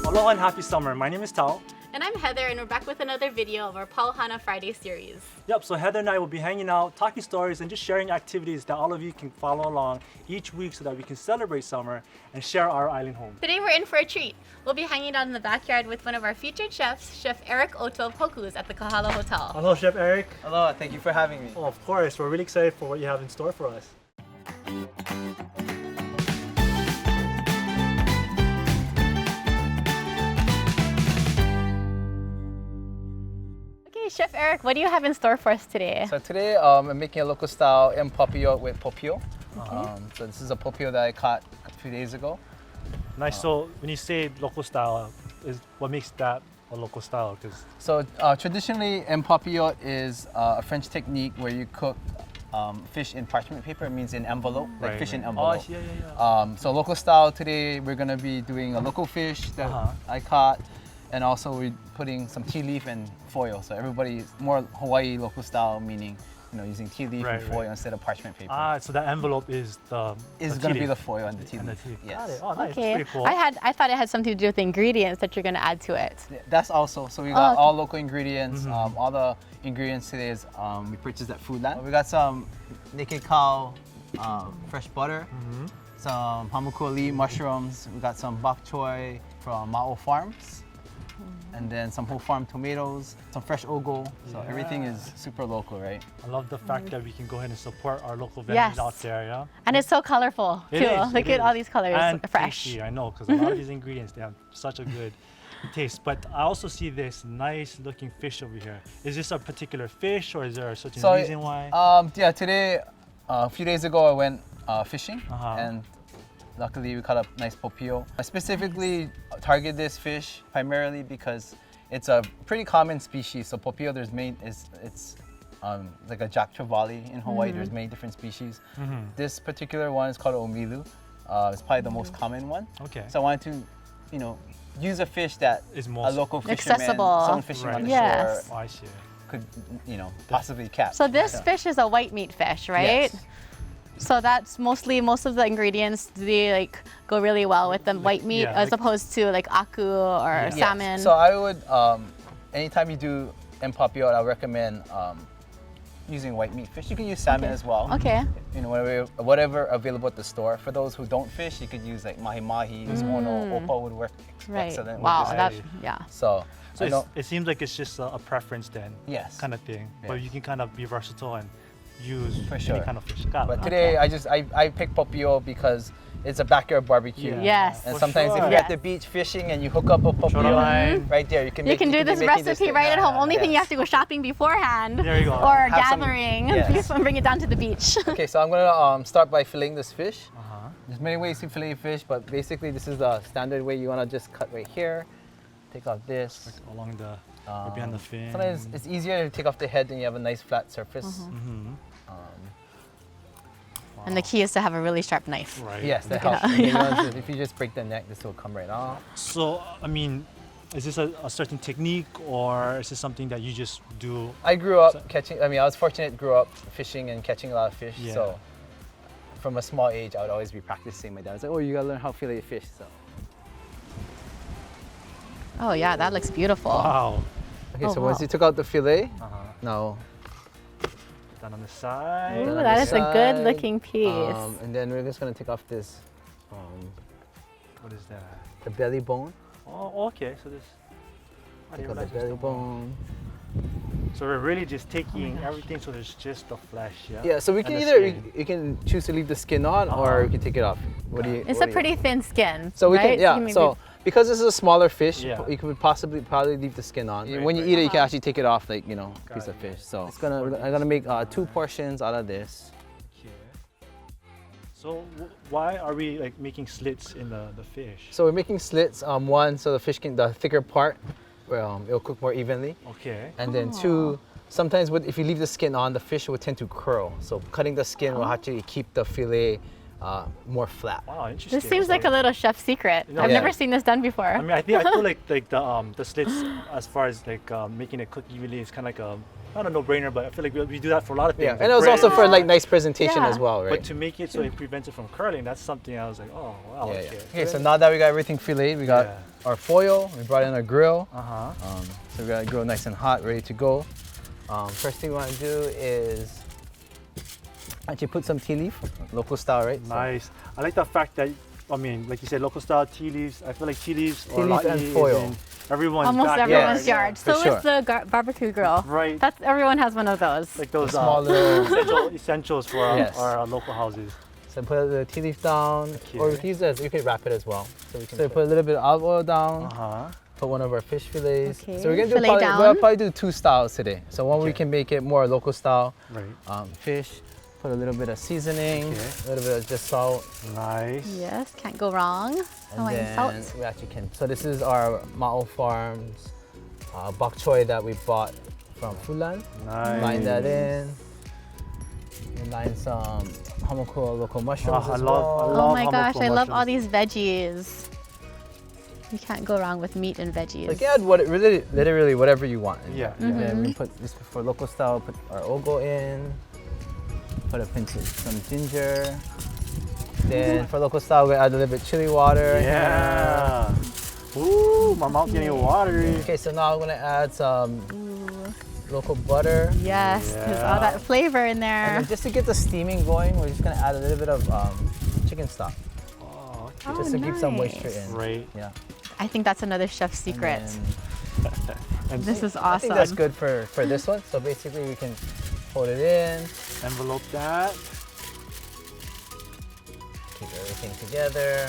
Aloha and happy summer. My name is Tao. And I'm Heather, and we're back with another video of our Pau Hana Fridays series. Yep, so Heather and I will be hanging out, talking stories, and just sharing activities that all of you can follow along each week so that we can celebrate summer and share our island home. Today we're in for a treat. We'll be hanging out in the backyard with one of our featured chefs, Chef Eric Otto of Hoku's at the Kahala Hotel. Hello, Chef Eric. Hello, thank you for having me. Oh, of course, we're really excited for what you have in store for us. Chef Eric, what do you have in store for us today? So today I'm making a local style En Papillote with popio. So this is a popio that I caught a few days ago. Nice. So when you say local style, is what makes that a local style? So traditionally, En Papillote is a French technique where you cook fish in parchment paper. It means in envelope, like fish in envelope. Oh, yeah. So local style today, we're gonna be doing a local fish that I caught, and also we're putting some tea leaf and foil. So everybody's more Hawaii local style, meaning using tea leaf and foil instead of parchment paper. So the envelope is the going to be the foil and the tea leaf. Yes. Got it. Oh, nice. Okay. Pretty cool. I thought it had something to do with the ingredients that you're going to add to it. Yeah, that's also, so we got all local ingredients. All the ingredients today is we purchased at Foodland. We got some naked cow fresh butter, some hamukoli mushrooms. We got some bok choy from Ma'o Farms. And then some whole farm tomatoes, some fresh ogo. So everything is super local, right? I love the fact that we can go ahead and support our local vendors out there, yeah? And it's so colorful too. Look at all these colors, and fresh. Tasty, I know, because a lot of these ingredients, they have such a good taste. But I also see this nice looking fish over here. Is this a particular fish or is there a certain reason why? Yeah, today, a few days ago I went fishing and luckily we caught a nice popio. I specifically target this fish primarily because it's a pretty common species. So popio, it's like a jack trevally in Hawaii. There's many different species. This particular one is called omilu. It's probably the most common one. Okay. So I wanted to, use a fish that is most a local fisherman, accessible. someone fishing on the Yes. shore I see. could, possibly catch. So this fish is a white meat fish, right? Yes. So that's most of the ingredients, do they go really well with the white meat as opposed to aku or salmon? Yes. So I would, anytime you do En Papillote, I recommend using white meat fish. You can use salmon as well. Okay. Whatever available at the store. For those who don't fish, you could use like mahi-mahi, ono, opa would work excellent. Wow, So it seems like it's just a preference then, kind of thing. Yes. But you can kind of be versatile and use For any sure. kind of fish. But today I picked popio because it's a backyard barbecue. Yeah. Yes. And For sometimes if sure. you're at the beach fishing and you hook up a popio right there, you can do this recipe right at home. Only thing you have to go shopping beforehand There you go. or Have gathering some- and bring it down to the beach. Okay, so I'm gonna start by filleting this fish. There's many ways to fillet fish, but basically this is the standard way. You wanna just cut right here, take off this. Like along the, or behind the fin. Sometimes it's easier to take off the head and you have a nice flat surface. And the key is to have a really sharp knife. Right. Yes, that helps. If you just break the neck, this will come right off. So, I mean, is this a certain technique or is this something that you just do? I grew up catching, I was fortunate to grow up fishing and catching a lot of fish. Yeah. So from a small age, I would always be practicing. My dad was like, oh, you gotta learn how to fillet fish. So. Oh yeah, that looks beautiful. Wow. Okay, so once you took out the fillet, now Down on the side. Ooh, that is a good looking piece. and then we're just gonna take off this, What is that? the belly bone. Oh, okay. So this. Take out the belly bone. So we're really just taking everything, so there's just the flesh, yeah? Yeah, so we can And the either, skin. you can choose to leave the skin on or you can take it off. What do you? It's a pretty thin skin. So we right? can, so because this is a smaller fish, Yeah. you could probably leave the skin on. Right, when you right. eat it, you can actually take it off, like piece it, of fish. yeah. So I'm gonna make 2 portions out of this. Okay. So why are we making slits in the fish? So we're making slits. One, so the fish the thicker part, it'll cook more evenly. Okay. And then 2, sometimes if you leave the skin on, the fish will tend to curl. So cutting the skin will actually keep the fillet more flat. Wow, interesting. This seems like a little chef secret. No, I've yeah. never seen this done before. I mean, I feel like the slits, as far as making it cook evenly, is kind of like not a no-brainer, but I feel like we do that for a lot of things. Yeah, like and it was bread. also for like nice presentation Yeah. as well, right? But to make it so it prevents it from curling, that's something I was like, oh wow. Yeah, Okay. yeah. Okay, so now that we got everything filleted, we got our foil, we brought in our grill. So we got a grill nice and hot, ready to go. First thing we want to do is actually put some tea leaf, local style, right? Nice. I like the fact that, I mean, like you said, local style tea leaves. I feel like tea leaves Tea leaf and foil. Everyone's Almost backyard. everyone's Yeah, yard. for So sure. is the barbecue grill. Right. That's everyone has one of those. Like those small little. essentials for our, Yes. our local houses. So put the tea leaf down, or we Okay. can use this. You could wrap it as well. So we put a little bit of olive oil down. Put one of our fish fillets. Okay, So we're gonna do fillet down. we'll probably do 2 styles today. So one we Okay. can make it more local style, Right. fish. Put a little bit of seasoning, Okay. a little bit of just salt, Nice. Yes, can't go wrong. and Hawaiian then salt. we actually can. So this is our Ma'o Farms bok choy that we bought from Fulan. Nice. Line that in. And line some Hoku local mushrooms I as love- well. I Oh love my gosh, Hoku I love all mushrooms. these veggies. You can't go wrong with meat and veggies. Like add what really, literally whatever you want. in Yeah. there. And then we put this for local style. Put our ogo in. Put a pinch of some ginger. Then for local style, we add a little bit chili water. Yeah. Ooh, my mouth getting watery. Okay, so now I'm gonna add some Ooh, local butter. yes, there's all Yeah. that flavor in And there. then just to get the steaming going, we're just gonna add a little bit of chicken stock, Oh, okay. Oh, just to keep some moisture nice. in. Right. Yeah. I think that's another chef's And secret. then And This is I think awesome. that's good for this one. So basically, we can hold it in, envelope that. keep everything together.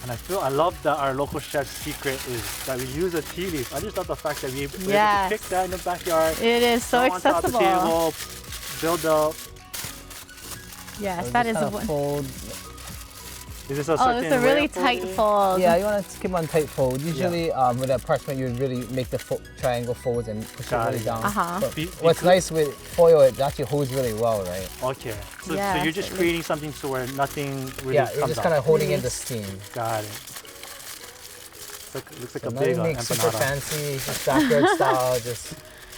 And I love that our local chef's secret is that we use a tea leaf. I just love the fact that we're able to Yes. pick that in the backyard. It is so throw on top of the accessible. table, build up. Yes, So that just is a kinda one. fold. Is this a Oh, certain it's a way really of folding? tight fold. Yeah, you want to keep on tight fold. Usually, with that parchment, you would really make the triangle folds and push Got it really it. down. Uh-huh. But Be- what's because- nice with foil, it actually holds really well, right? Okay. So Yes, you're just it creating something to where nothing really Yeah, comes you're just out. kind of holding in the steam. Got it. Looks like So a nothing big makes super empanada. fancy, just backyard style, just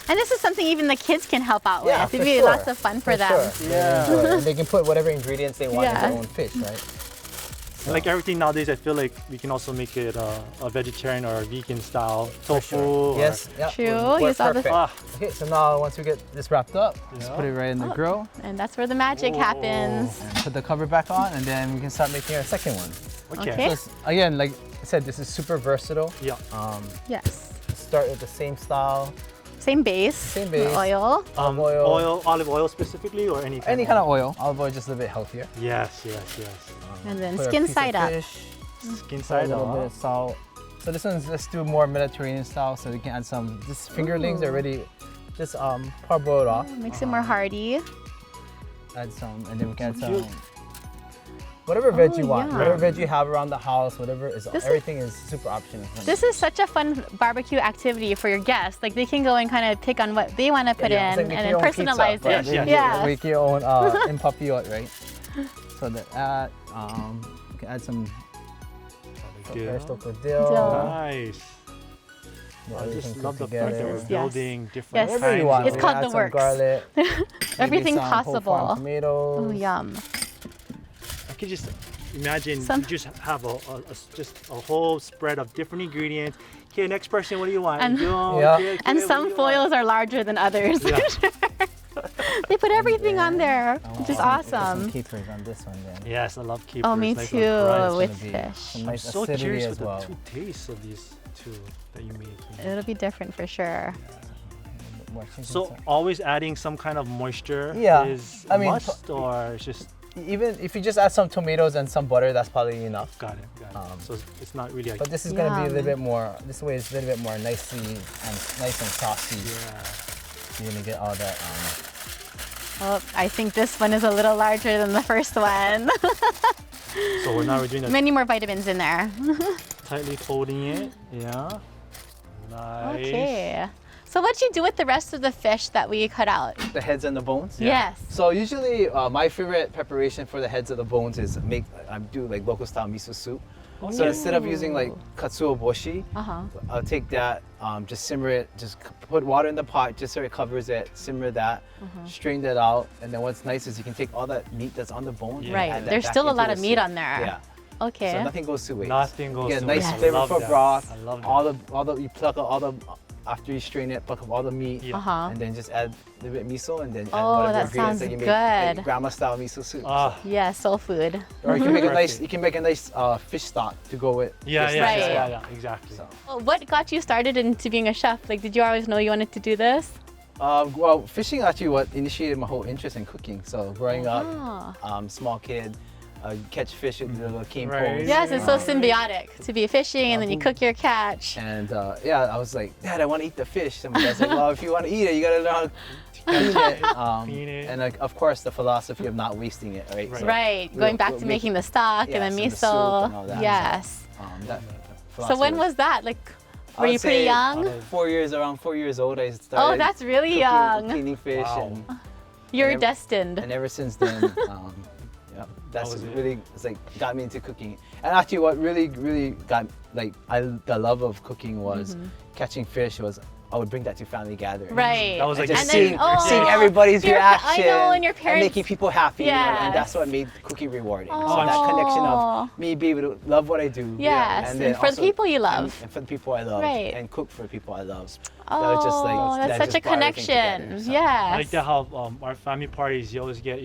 And this is something even the kids can help out Yeah, with. for It'd be sure. lots of fun for them. Sure. Yeah. Enjoy it. And they can put whatever ingredients they want in Yeah. their own fish, right? And like everything nowadays, I feel like we can also make it a vegetarian or a vegan style tofu. or- Yes. Yeah. True, would work use all the- perfect. Ah, Okay, so now once we get this wrapped up, just Yeah. put it right in the grill And that's where the magic Whoa. happens. and put the cover back on, and then we can start making our second one. okay. Okay. Just, again, like I said, this is super versatile. Yeah. Yes. Start with the same style, Same base. Same base. Oil. Olive oil specifically, or any any kind of oil. Olive oil just a little bit healthier. Yes. And then Put a skin piece of side up. fish, Skin put a side little bit up. of salt. So this one's let's do more Mediterranean style. So we can add some just fingerlings Ooh. already, just parboiled off. Makes it more hearty. Add some, and then we can add Cute. some. Whatever veg you want, yeah. whatever veg you have around the house, whatever is, This is- everything is super optional. This is such a fun barbecue activity for your guests. Like they can go and kind of pick on what they want to put Yeah, it's in like and make then your own pizza, personalize but it. Yes, Yes. Make your own En Papillote, right? So that you can add some fresh local dill. Dill. Nice. Yeah, I everything just cooked love the together. fact that we're Yes. building different Yes. kinds Whatever you want. It's We called add the some works. garlic, maybe Everything some whole farm possible. tomatoes. Oh, yum. I could just imagine Some- you just have just a whole spread of different ingredients. Okay, next person, what do you want? And- Yeah. And what do some you foils are larger than others. Yeah. They put everything on there, which is Put awesome. some capers on this one then. want? Yes, I love capers. Oh, me nice too, and crunch. with It's gonna be fish. Some I'm nice so acidity curious as with well. the two tastes of these two that you made. It'll be different for sure. More chicken So stock. always adding some kind of moisture Yeah, is I mean, must, or it's just Even if you just add some tomatoes and some butter, that's probably enough. got it. So it's not really like But this is gonna be a little Yum. bit more. This way is a little bit more nicely and nice and saucy. yeah. You're gonna get all that. Oh, I think this one is a little larger than the first one. So now we're doing the Many more vitamins in there. tightly folding it. Yeah. Nice. Okay. So what'd you do with the rest of the fish that we cut out? The heads and the bones. Yes. So usually my favorite preparation for the heads of the bones is I do like local style miso soup. So instead of using like katsuo boshi, Uh-huh. I'll take that, just simmer it, just put water in the pot just so it covers it, simmer that, strain that out, and then what's nice is you can take all that meat that's on the bone. Yeah. and Right. add that There's back still a into lot the of meat soup. on there. Yeah. Okay. So nothing goes to waste. Nothing You goes get a to nice waste. I love flavorful that. broth. I love that. All the you pluck out all the after you strain it, pluck up all the meat, Yeah. Uh-huh. and then just add a little bit miso, and then add Oh, whatever that ingredients sounds that you make, good. like grandma style miso soup. Ah, Yeah, soul food. Or you can make a nice, Perfect. you can make a nice fish stock to go with. yeah, this yeah, Right. yeah, exactly. So, Well, what got you started into being a chef? Like, did you always know you wanted to do this? well, fishing actually what initiated my whole interest in cooking. So growing Ah. up, small kid, catch fish with the little cane Right. poles. Yes, it's so symbiotic to be fishing and then you cook your catch. And yeah, I was like, Dad, I want to eat the fish. And my dad's like, well, if you want to eat it, you gotta learn how to clean it. Clean it. And like, of course, the philosophy of not wasting it, right? Right. So, Right, we'll- going back we'll to make- making the stock yes, and the and the soup miso. and all that. Yes. that So philosophy when was that? Like, I were would you pretty say young? around 4 years old, I started. Oh, that's really cooking, young. cleaning fish, Wow. You're and- destined. and ever since then, yeah, that's was it. really it's like got me into cooking. And actually, what really got like the love of cooking was catching fish. Was I would bring that to family gatherings. Right. That was like And And just then- seeing, oh, seeing everybody's your pa- I reaction know, and your parents- making people happy, you know, and Yes. that's what made cooking rewarding. So Oh. that connection of me being able to love what I do, Yes, and then and for the also- people you love. and for the people I love, Right. and cook for the people I love. Oh, that was just like that's that such just a brought everything connection. together, so. Yes. I like that how our family parties, you always get,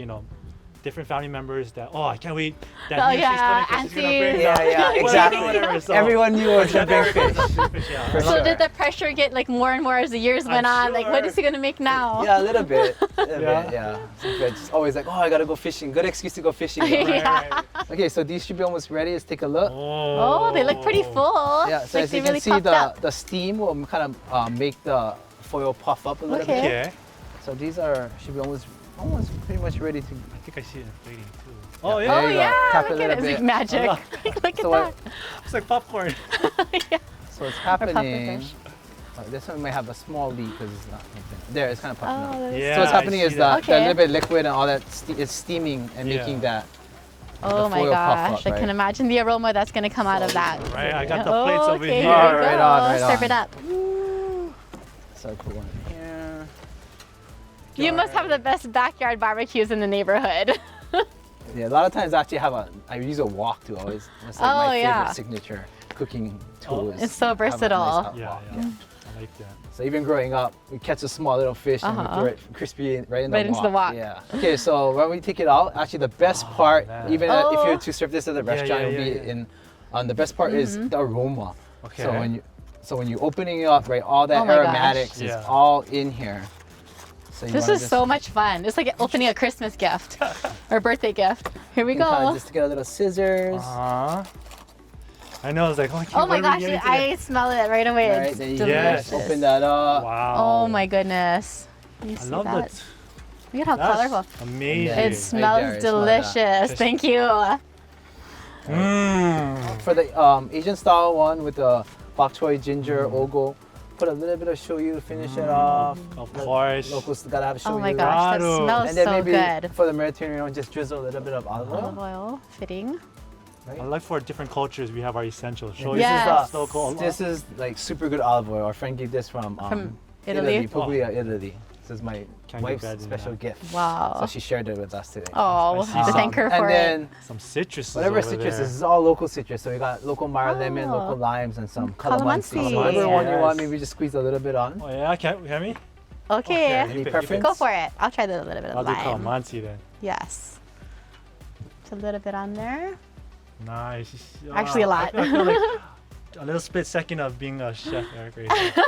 different family members that, I can't wait. That Oh, new she's yeah, coming 'cause she's gonna aunties. bring Yeah, the- yeah, whatever, exactly. whatever, so- Everyone knew it was a big fish. Yeah. For So sure. did the pressure get like more and more as the years went I'm on? Like, what sure. is he gonna make now? Yeah, a little bit. Yeah. Yeah. But just always like, I gotta go fishing. Good excuse to go fishing. Yeah. Right, right. Okay, so these should be almost ready. Let's take a look. Oh, they look pretty full. Yeah, so like as they you really can see, puffed up. the steam will kind of make the foil puff up a little Okay. bit. Okay. So these should be almost pretty much ready to. I think I see it inflating too. Oh, There yeah. Oh you go. yeah, Tap it a look at little it. It's like bit. magic. look at So that. what- It's like popcorn. Yeah. So it's puffer happening. fish. This one might have a small leak because it's not open. There, it's kind of puffing up. Oh, Yeah. So what's happening I is see that that. the little Okay. bit liquid and all that is steaming and Yeah. making that. oh the my foil puff gosh, up, I can right? imagine the aroma that's gonna come out of that. Right, I got the plates over okay, here. Here we Right go. on, right Serve on. it up. So put one here. You must have the best backyard barbecues in the neighborhood. Yeah, a lot of times I use a wok to always. That's like Oh, my yeah. favorite signature cooking tool. is It's so have a nice versatile. hot Yeah, wok, yeah. I like that. So even growing up, we catch a small little fish and we Uh-huh. throw it crispy right in Right the into wok. the wok. Yeah. Okay, so when we take it out, actually the best part, man. even Oh. if you're to serve this at the restaurant, yeah, it'll be yeah. the best part is Mm-hmm. the aroma. Okay. So when you're opening it up, right, all that Oh my gosh. aromatics Yeah. is all in here. So you This wanna is just- so much fun. It's like opening a Christmas gift or birthday gift. Here we you can kinda go. just get a little scissors. I know, it's like, Oh my gosh, I smell it right away. Right, It's then you delicious. can open that up. Wow. Oh my goodness. You I see love that? that. Look at how That's colorful. amazing. Yeah. It Right smells there, smell that. delicious. Thank you. Mmm. For the Asian style one with the bok choy, ginger, ogo, put a little bit of shoyu to finish it off. Of course. Locals gotta have shoyu. Oh my gosh, that Claro. smells And then so maybe good. for the Mediterranean one, just drizzle a little bit of olive Olive oil. oil, fitting. I like for different cultures, we have our essentials. Show Yes. local. This is like super good olive oil. Our friend gave this from Italy? Puglia, Italy. This is my Can't get wife's better than special that. gift. Wow. So she shared it with us today. Oh, I see to thank her for and then it. Some citrus. whatever citrus there. is, is all local citrus. So we got local Mara lemon, Oh. local limes, and some Calamansi. calamansi. So whatever one you Yes. want, maybe just squeeze a little bit on. Oh yeah, can you hear me? Okay. Any preference? Go for it. I'll try the little bit I'll of do lime. calamansi then. Yes. Just a little bit on there. Nice. Actually, a lot. I feel like a little split second of being a chef, Eric. Right here.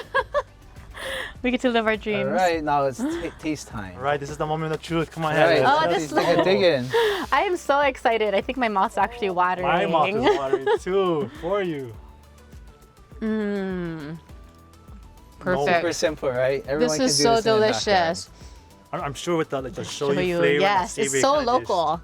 We get to live our dreams. All right, now it's taste time. All right, this is the moment of truth. Come on, All right, Heather. Oh, let's this take a dig in. I am so excited. I think my mouth's actually watering. My mouth is watering too for you. Mmm. No, Super Perfect. simple, right? Everyone This can is do so this in their backyard. delicious. I'm sure with the Show shoyu you. flavor. Yes, and the it's savory so kind of dish, local.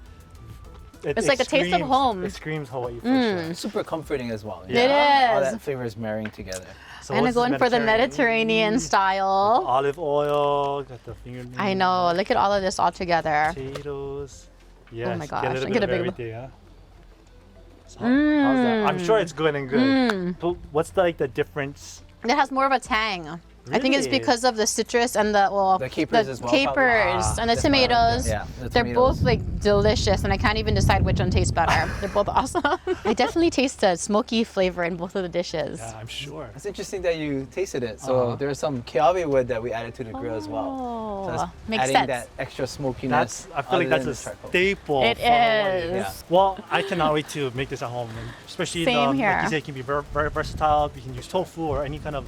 it- It's it like a taste of screams- home. It screams Hawaii for Mm. sure. Super comforting as well. It is. All that flavor is marrying together. So And what's going for the Mediterranean style. Olive oil, got the finger. I know. Look at all of this all together. Potatoes. Yes. my get gosh, a little and bit get a of big- everything, huh? So how's that? I'm sure it's good and good. But what's the difference? It has more of a tang. I think it's Really? because of the citrus and the capers as well, probably. capers and the tomatoes. Yeah, the They're tomatoes. both like delicious, and I can't even decide which one tastes better. They're both awesome. I definitely taste a smoky flavor in both of the dishes. Yeah, I'm sure. It's interesting that you tasted it. So there's some kiawe wood that we added to the grill as well. So that's Makes adding sense. that extra smokiness. I feel like other that's than a the charcoal. staple. It for Hawaii. is. Yeah. Well, I cannot wait to make this at home, and especially Same here. like you say, it can be very, very versatile. You can use tofu or any kind of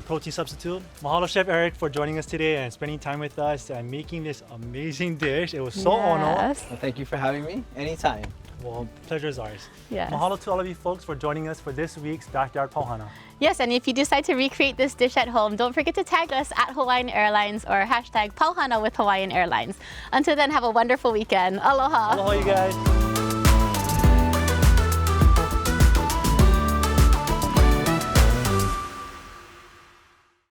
protein substitute. Mahalo, Chef Eric, for joining us today and spending time with us and making this amazing dish. It was so ono. Yes. Well, thank you for having me. Anytime. Well, pleasure is ours. Yes. Mahalo to all of you folks for joining us for this week's Backyard Pau Hana. Yes, and if you decide to recreate this dish at home, don't forget to tag us at Hawaiian Airlines or hashtag Pau Hana with Hawaiian Airlines. Until then, have a wonderful weekend. Aloha. Aloha, you guys.